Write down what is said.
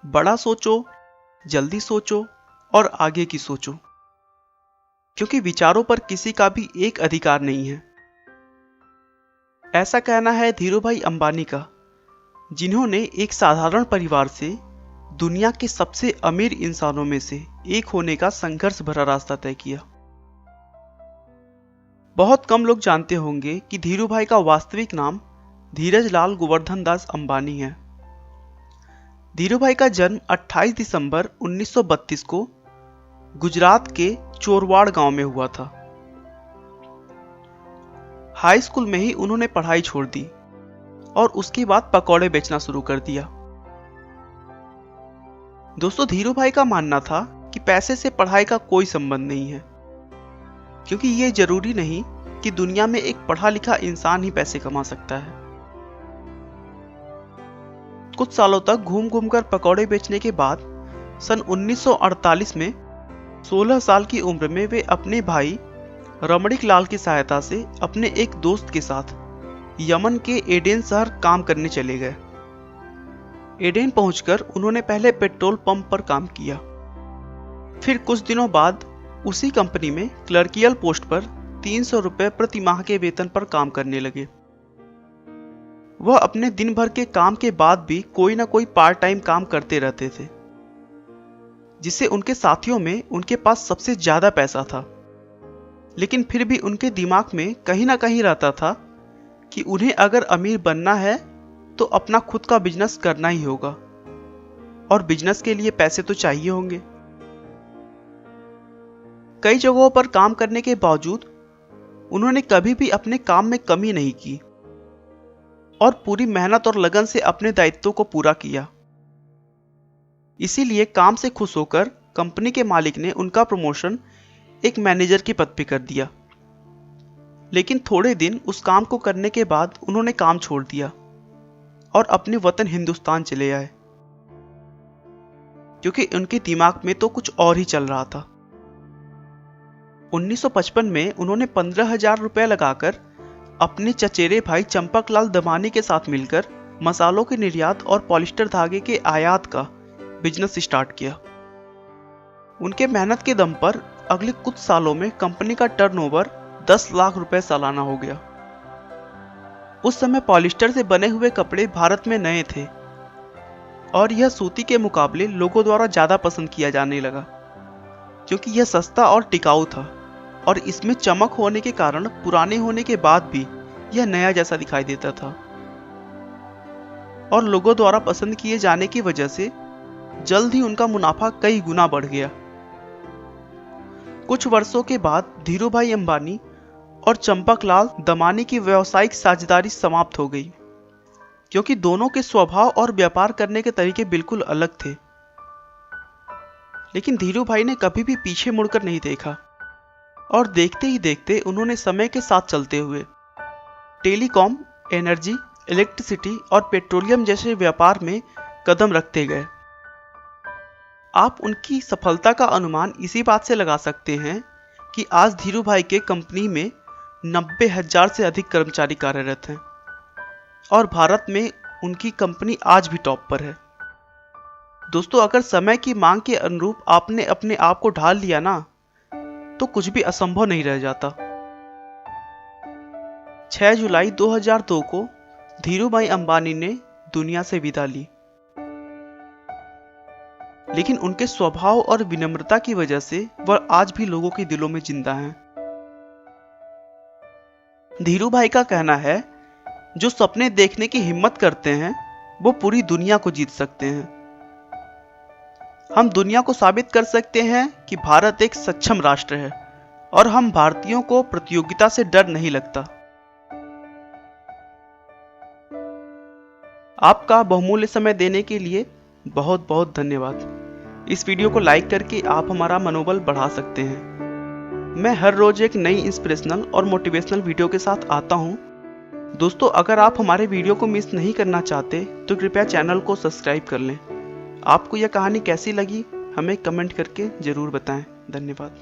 बड़ा सोचो, जल्दी सोचो और आगे की सोचो, क्योंकि विचारों पर किसी का भी एक अधिकार नहीं है। ऐसा कहना है धीरूभाई अंबानी का, जिन्होंने एक साधारण परिवार से दुनिया के सबसे अमीर इंसानों में से एक होने का संघर्ष भरा रास्ता तय किया। बहुत कम लोग जानते होंगे कि धीरूभाई का वास्तविक नाम धीरज लाल गोवर्धन दास अंबानी है। धीरूभाई का जन्म 28 दिसंबर 1932 को गुजरात के चोरवाड़ गांव में हुआ था। हाई स्कूल में ही उन्होंने पढ़ाई छोड़ दी और उसके बाद पकौड़े बेचना शुरू कर दिया। दोस्तों, धीरूभाई का मानना था कि पैसे से पढ़ाई का कोई संबंध नहीं है, क्योंकि ये जरूरी नहीं कि दुनिया में एक पढ़ा लिखा इंसान ही पैसे कमा सकता है। कुछ सालों तक घूम घूम कर पकौड़े बेचने के बाद सन 1948 में 16 साल की उम्र में वे अपने भाई रमणीक लाल की सहायता से अपने एक दोस्त के साथ यमन के एडेन शहर काम करने चले गए। एडेन पहुंचकर उन्होंने पहले पेट्रोल पंप पर काम किया। फिर कुछ दिनों बाद उसी कंपनी में क्लर्कियल पोस्ट पर 300 रुपये प्रति माह के वेतन पर काम करने लगे। वह अपने दिन भर के काम के बाद भी कोई ना कोई पार्ट टाइम काम करते रहते थे, जिससे उनके साथियों में उनके पास सबसे ज्यादा पैसा था। लेकिन फिर भी उनके दिमाग में कहीं ना कहीं रहता था कि उन्हें अगर अमीर बनना है तो अपना खुद का बिजनेस करना ही होगा, और बिजनेस के लिए पैसे तो चाहिए होंगे। कई जगहों पर काम करने के बावजूद उन्होंने कभी भी अपने काम में कमी नहीं की और पूरी मेहनत और लगन से अपने दायित्वों को पूरा किया। इसीलिए काम से खुश होकर कंपनी के मालिक ने उनका प्रमोशन एक मैनेजर के पद पे कर दिया। लेकिन थोड़े दिन उस काम को करने के बाद उन्होंने काम छोड़ दिया और अपने वतन हिंदुस्तान चले आए, क्योंकि उनके दिमाग में तो कुछ और ही चल रहा था। 1955 में उन्होंने 15,000 रुपये लगाकर अपने चचेरे भाई चंपकलाल दमानी के साथ मिलकर मसालों के निर्यात और पॉलिस्टर धागे के आयात का बिजनेस स्टार्ट किया। उनके मेहनत के दम पर अगले कुछ सालों में कंपनी का टर्नओवर 10 लाख रुपए सालाना हो गया। उस समय पॉलिस्टर से बने हुए कपड़े भारत में नए थे और यह सूती के मुकाबले लोगों द्वारा ज्यादा पसंद किया जाने लगा, क्योंकि यह सस्ता और टिकाऊ था और इसमें चमक होने के कारण पुराने होने के बाद भी यह नया जैसा दिखाई देता था। और लोगों द्वारा पसंद किए जाने की वजह से जल्द ही उनका मुनाफा कई गुना बढ़ गया। कुछ वर्षों के बाद धीरूभाई अंबानी और चंपकलाल दमानी की व्यावसायिक साझेदारी समाप्त हो गई, क्योंकि दोनों के स्वभाव और व्यापार करने के तरीके बिल्कुल अलग थे। लेकिन धीरूभाई ने कभी भी पीछे मुड़कर नहीं देखा और देखते ही देखते उन्होंने समय के साथ चलते हुए टेलीकॉम, एनर्जी, इलेक्ट्रिसिटी और पेट्रोलियम जैसे व्यापार में कदम रखते गए। आप उनकी सफलता का अनुमान इसी बात से लगा सकते हैं कि आज धीरूभाई के कंपनी में 90,000 से अधिक कर्मचारी कार्यरत हैं और भारत में उनकी कंपनी आज भी टॉप पर है। दोस्तों, अगर समय की मांग के अनुरूप आपने अपने आप को ढाल लिया ना, तो कुछ भी असंभव नहीं रह जाता। 6 जुलाई 2002 को धीरूभाई अंबानी ने दुनिया से विदा ली, लेकिन उनके स्वभाव और विनम्रता की वजह से वह आज भी लोगों के दिलों में जिंदा हैं। धीरूभाई का कहना है, जो सपने देखने की हिम्मत करते हैं वो पूरी दुनिया को जीत सकते हैं। हम दुनिया को साबित कर सकते हैं कि भारत एक सक्षम राष्ट्र है और हम भारतीयों को प्रतियोगिता से डर नहीं लगता। आपका बहुमूल्य समय देने के लिए बहुत बहुत धन्यवाद। इस वीडियो को लाइक करके आप हमारा मनोबल बढ़ा सकते हैं। मैं हर रोज एक नई इंस्पिरेशनल और मोटिवेशनल वीडियो के साथ आता हूं। दोस्तों, अगर आप हमारे वीडियो को मिस नहीं करना चाहते तो कृपया चैनल को सब्सक्राइब कर लें। आपको यह कहानी कैसी लगी हमें कमेंट करके जरूर बताएं। धन्यवाद।